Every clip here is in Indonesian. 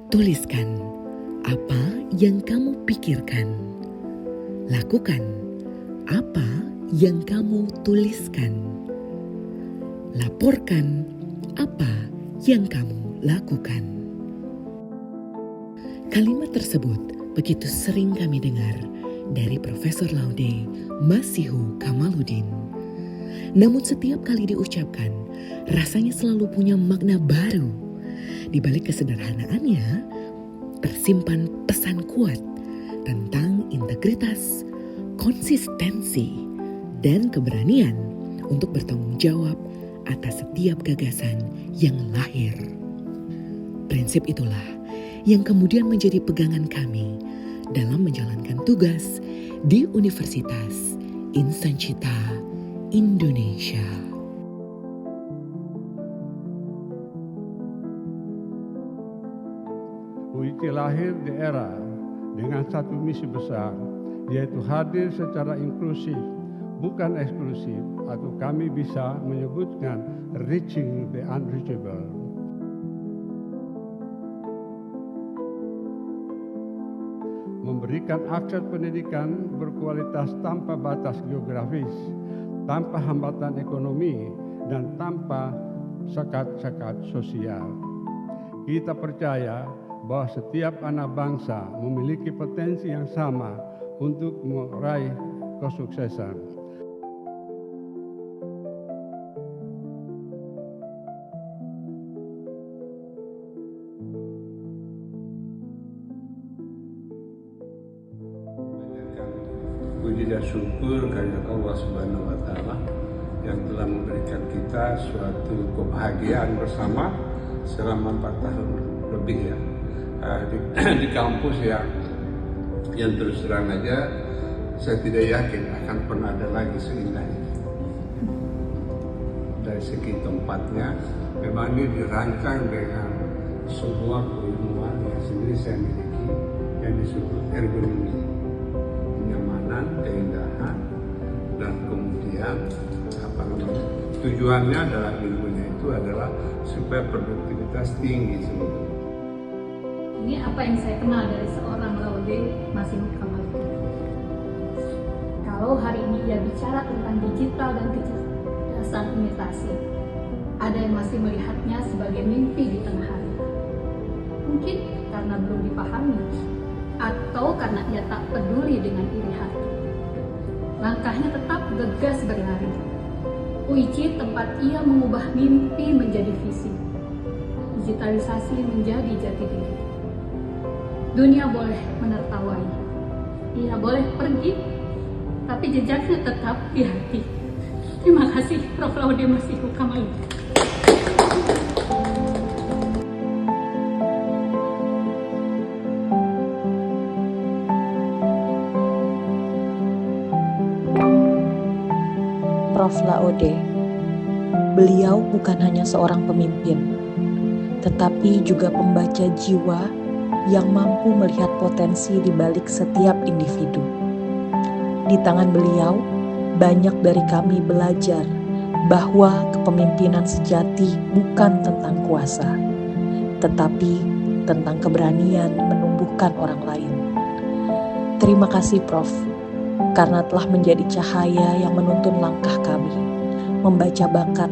Tuliskan apa yang kamu pikirkan. Lakukan apa yang kamu tuliskan. Laporkan apa yang kamu lakukan. Kalimat tersebut begitu sering kami dengar dari Profesor Laude Masihu Kamaluddin. Namun setiap kali diucapkan, rasanya selalu punya makna baru. Di balik kesederhanaannya, tersimpan pesan kuat tentang integritas, konsistensi, dan keberanian untuk bertanggung jawab atas setiap gagasan yang lahir. Prinsip itulah yang kemudian menjadi pegangan kami dalam menjalankan tugas di Universitas Insan Cita Indonesia. UIT lahir di era dengan satu misi besar, yaitu hadir secara inklusif, bukan eksklusif, atau kami bisa menyebutkan reaching the unreachable. Memberikan akses pendidikan berkualitas tanpa batas geografis, tanpa hambatan ekonomi, dan tanpa sekat-sekat sosial. Kita percaya bahwa setiap anak bangsa memiliki potensi yang sama untuk meraih kesuksesan. Puji dan syukur kehadirat Allah Subhanahu wa Ta'ala yang telah memberikan kita suatu kebahagiaan bersama selama 4 tahun lebih ya di kampus yang terus terang aja saya tidak yakin akan pernah ada lagi seindah ini. Dari segi tempatnya memang ini dirancang dengan sebuah keilmuan yang sendiri saya miliki yang disebut ergonomi, kenyamanan, keindahan, dan kemudian tujuannya dalam ilmunya itu adalah supaya produktivitas tinggi sebetulnya. Ini apa yang saya kenal dari seorang Laude Masihu Kamaluddin. Kalau hari ini ia bicara tentang digital dan kecerdasan imitasi, ada yang masih melihatnya sebagai mimpi di tengah hari. Mungkin karena belum dipahami, atau karena ia tak peduli dengan iri hati. Langkahnya tetap gegas berlari. UIC tempat ia mengubah mimpi menjadi visi. Digitalisasi menjadi jati diri. Dunia boleh menertawai, ia boleh pergi, tapi jejaknya tetap di hati. Terima kasih Prof. Laude Masihu Kamaluddin. Prof. Laude, beliau bukan hanya seorang pemimpin, tetapi juga pembaca jiwa yang mampu melihat potensi di balik setiap individu. Di tangan beliau, banyak dari kami belajar bahwa kepemimpinan sejati bukan tentang kuasa, tetapi tentang keberanian menumbuhkan orang lain. Terima kasih Prof, karena telah menjadi cahaya yang menuntun langkah kami, membaca bakat,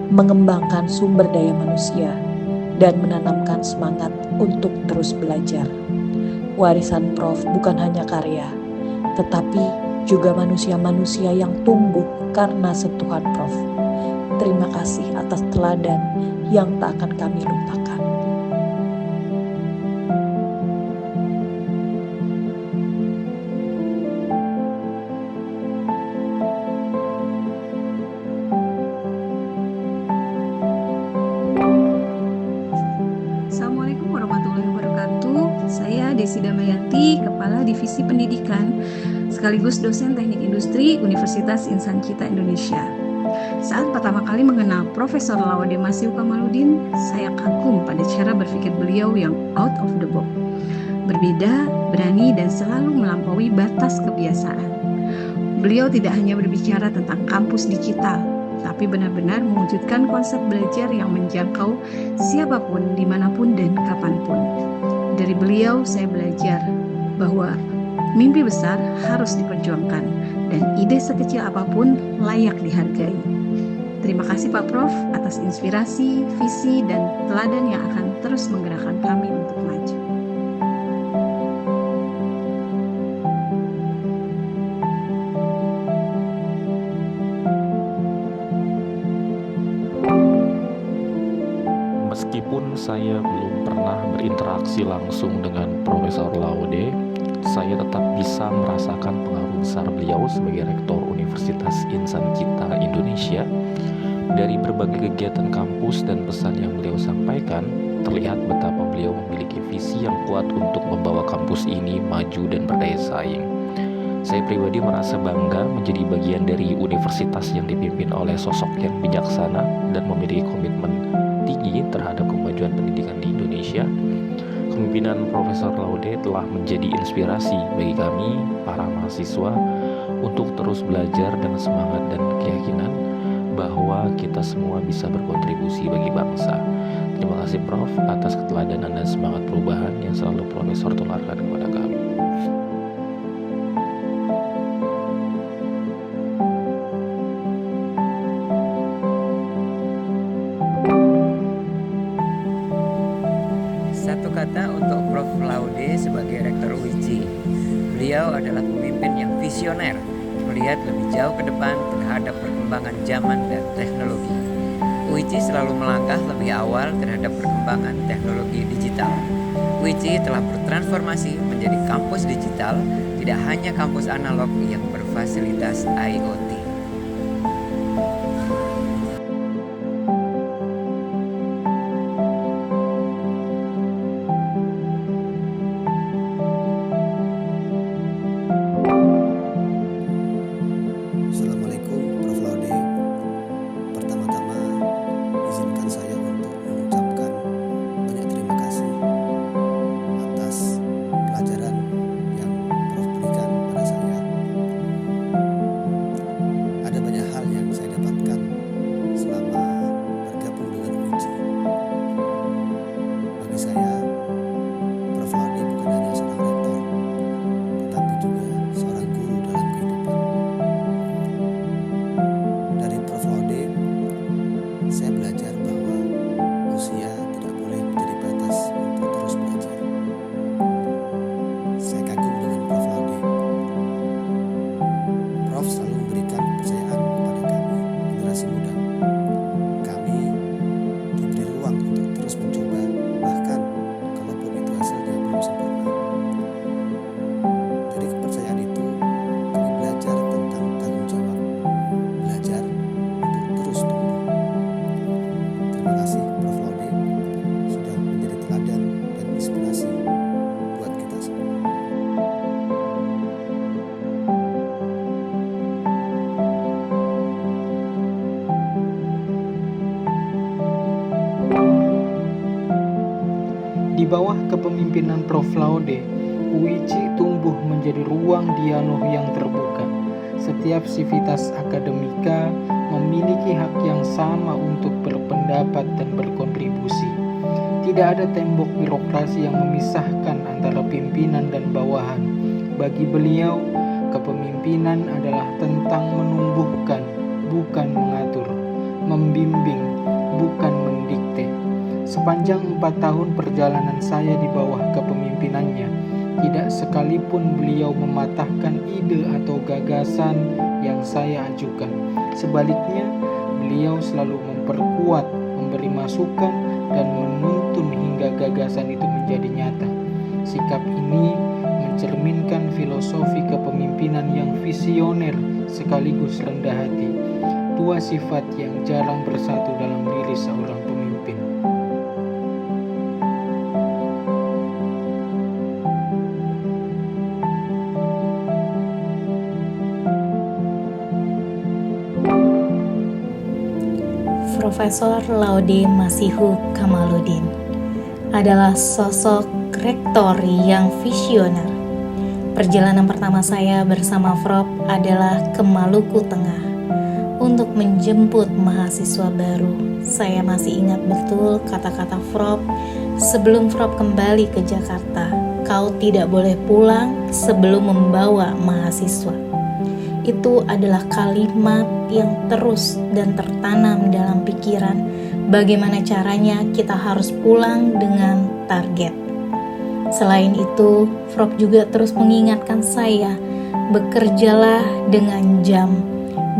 mengembangkan sumber daya manusia, dan menanamkan semangat untuk terus belajar. Warisan Prof bukan hanya karya, tetapi juga manusia-manusia yang tumbuh karena sentuhan Prof. Terima kasih atas teladan yang tak akan kami lupakan. Assalamualaikum warahmatullahi wabarakatuh. Saya Desi Damayanti, Kepala Divisi Pendidikan sekaligus dosen Teknik Industri Universitas Insan Cita Indonesia. Saat pertama kali mengenal Profesor Laude Masihu Kamaluddin, saya kagum pada cara berpikir beliau yang out of the box. Berbeda, berani, dan selalu melampaui batas kebiasaan. Beliau tidak hanya berbicara tentang kampus digital, tapi benar-benar mewujudkan konsep belajar yang menjangkau siapapun, dimanapun, dan kapanpun. Dari beliau saya belajar bahwa mimpi besar harus diperjuangkan dan ide sekecil apapun layak dihargai. Terima kasih Pak Prof atas inspirasi, visi, dan teladan yang akan terus menggerakkan kami untuk maju. Meskipun saya belum pernah berinteraksi langsung dengan Profesor Laude, saya tetap bisa merasakan pengaruh besar beliau sebagai Rektor Universitas Insan Cita Indonesia. Dari berbagai kegiatan kampus dan pesan yang beliau sampaikan, terlihat betapa beliau memiliki visi yang kuat untuk membawa kampus ini maju dan berdaya saing. Saya pribadi merasa bangga menjadi bagian dari universitas yang dipimpin oleh sosok yang bijaksana dan memiliki komitmen tinggi terhadap kemajuan pendidikan di Indonesia. Kepemimpinan Profesor Laude telah menjadi inspirasi bagi kami, para mahasiswa, untuk terus belajar dengan semangat dan keyakinan bahwa kita semua bisa berkontribusi bagi bangsa. Terima kasih Prof atas keteladanan dan semangat perubahan yang selalu Profesor tularkan kepada kami. Satu kata untuk Prof Laude sebagai Rektor UIJ. Beliau adalah pemimpin yang visioner, melihat lebih jauh ke depan terhadap perkembangan zaman dan teknologi. UIJ selalu melangkah lebih awal terhadap perkembangan teknologi digital. UIJ telah bertransformasi menjadi kampus digital, tidak hanya kampus analog yang berfasilitas IoT. Assalamualaikum Prof Laude. Pertama-tama izinkan saya untuk mengucapkan banyak terima kasih atas pelajaran yang Prof berikan pada saya. Ada banyak hal yang saya dapatkan selama bergabung dengan UIJ. Bagi saya, Prof Laude bukan hanya seorang rektor, tetapi juga seorang guru dalam kehidupan. Dari Prof Laude, saya belajar bahwa usia tidak boleh menjadi batas untuk terus belajar. Saya kagum dengan Prof Laude. Prof selalu memberikan kepercayaan kepada kami, generasi muda. Kami diberi ruang untuk terus mencoba, bahkan kalaupun itu hasilnya belum sempurna. Dari kepercayaan itu, kami belajar tentang tanggung jawab, belajar untuk terus tumbuh. Terima kasih Prof Laude sudah menjadi teladan dan inspirasi buat kita semua. Di bawah kepemimpinan Prof Laude, UIJ tumbuh menjadi ruang dialog yang terbuka. Setiap sivitas akademika memiliki hak yang sama untuk berpendapat dan berkontribusi. Tidak ada tembok birokrasi yang memisahkan antara pimpinan dan bawahan. Bagi beliau, kepemimpinan adalah tentang menumbuhkan, bukan mengatur, membimbing, bukan mendikte. Sepanjang 4 tahun perjalanan saya di bawah kepemimpinannya, tidak sekalipun beliau mematahkan ide atau gagasan yang saya ajukan. Sebaliknya, beliau selalu memperkuat, memberi masukan, dan menuntun hingga gagasan itu menjadi nyata. Sikap ini mencerminkan filosofi kepemimpinan yang visioner sekaligus rendah hati, dua sifat yang jarang bersatu dalam diri seorang pemimpin. Profesor Laude Masihu Kamaluddin adalah sosok rektor yang visioner. Perjalanan pertama saya bersama Prof adalah ke Maluku Tengah untuk menjemput mahasiswa baru. Saya masih ingat betul kata-kata Prof sebelum Frop kembali ke Jakarta, kau tidak boleh pulang sebelum membawa mahasiswa. Itu adalah kalimat yang terus dan tertanam dalam pikiran bagaimana caranya kita harus pulang dengan target. Selain itu, Frop juga terus mengingatkan saya, bekerjalah dengan jam,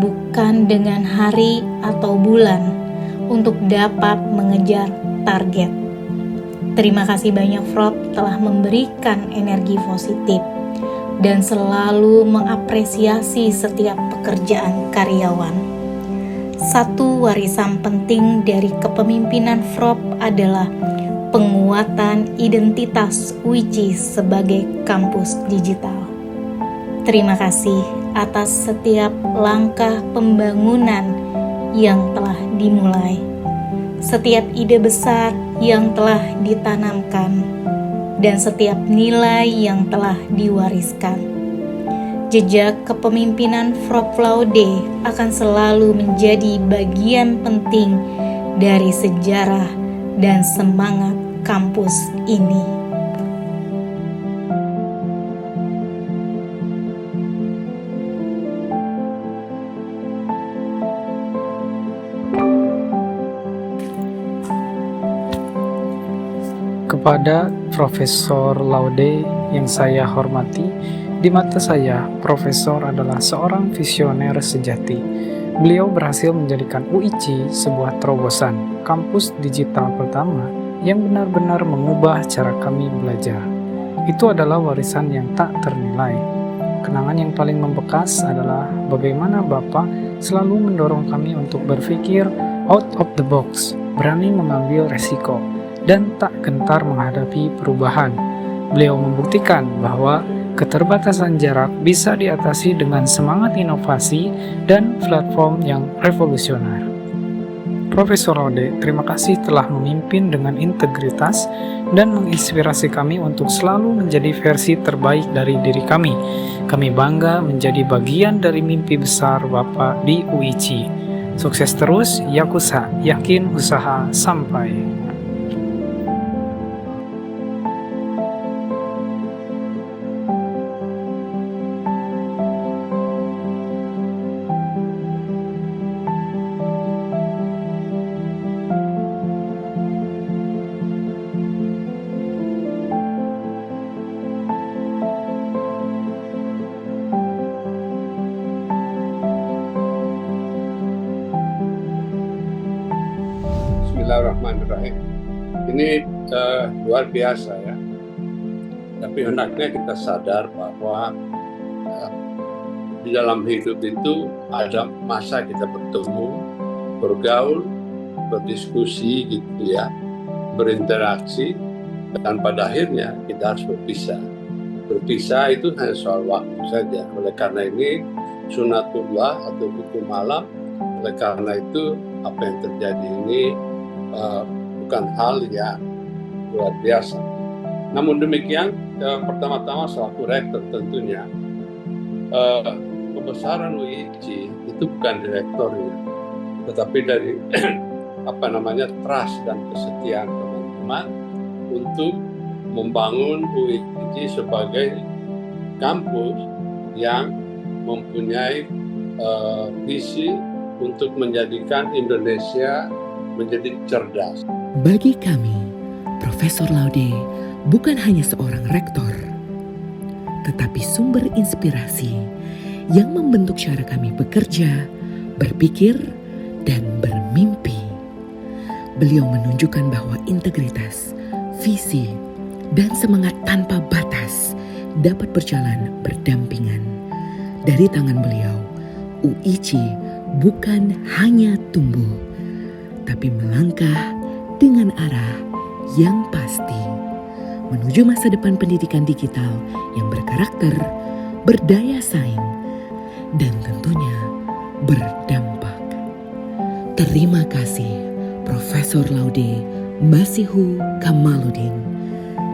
bukan dengan hari atau bulan, untuk dapat mengejar target. Terima kasih banyak Frop telah memberikan energi positif dan selalu mengapresiasi setiap pekerjaan karyawan. Satu warisan penting dari kepemimpinan Frop adalah penguatan identitas UICI sebagai kampus digital. Terima kasih atas setiap langkah pembangunan yang telah dimulai, setiap ide besar yang telah ditanamkan, dan setiap nilai yang telah diwariskan. Jejak kepemimpinan Frop Laude akan selalu menjadi bagian penting dari sejarah dan semangat kampus ini. Kepada Profesor Laude yang saya hormati, di mata saya, Profesor adalah seorang visioner sejati. Beliau berhasil menjadikan UICI sebuah terobosan kampus digital pertama yang benar-benar mengubah cara kami belajar. Itu adalah warisan yang tak ternilai. Kenangan yang paling membekas adalah bagaimana Bapak selalu mendorong kami untuk berpikir out of the box, berani mengambil resiko, dan tak gentar menghadapi perubahan. Beliau membuktikan bahwa keterbatasan jarak bisa diatasi dengan semangat inovasi dan platform yang revolusioner. Profesor Laude, terima kasih telah memimpin dengan integritas dan menginspirasi kami untuk selalu menjadi versi terbaik dari diri kami. Kami bangga menjadi bagian dari mimpi besar Bapak di UICI. Sukses terus, Yakusa, yakin usaha sampai. Bismillahirrahmanirrahim. Ini luar biasa ya. Tapi hendaknya kita sadar bahwa di dalam hidup itu ada masa kita bertemu, bergaul, berdiskusi gitu ya, berinteraksi, dan pada akhirnya kita harus berpisah. Berpisah itu hanya soal waktu saja. Oleh karena ini sunatullah atau hukum alam. Oleh karena itu apa yang terjadi ini bukan hal yang luar biasa. Namun demikian, pertama-tama selaku rektor tentunya pembesaran UICI itu bukan direktornya, tetapi dari trust dan kesetiaan teman-teman untuk membangun UICI sebagai kampus yang mempunyai visi untuk menjadikan Indonesia menjadi cerdas. Bagi kami, Profesor Laude bukan hanya seorang rektor, tetapi sumber inspirasi yang membentuk cara kami bekerja, berpikir, dan bermimpi. Beliau menunjukkan bahwa integritas, visi, dan semangat tanpa batas dapat berjalan berdampingan. Dari tangan beliau, UICI bukan hanya tumbuh, tapi melangkah dengan arah yang pasti menuju masa depan pendidikan digital yang berkarakter, berdaya saing, dan tentunya berdampak. Terima kasih Profesor Laude Masihu Kamaluddin.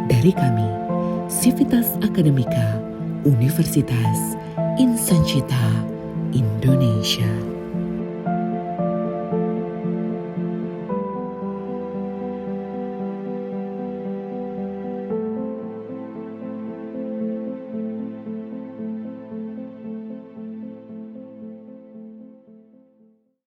Dari kami, Sivitas Akademika Universitas Insan Cita Indonesia.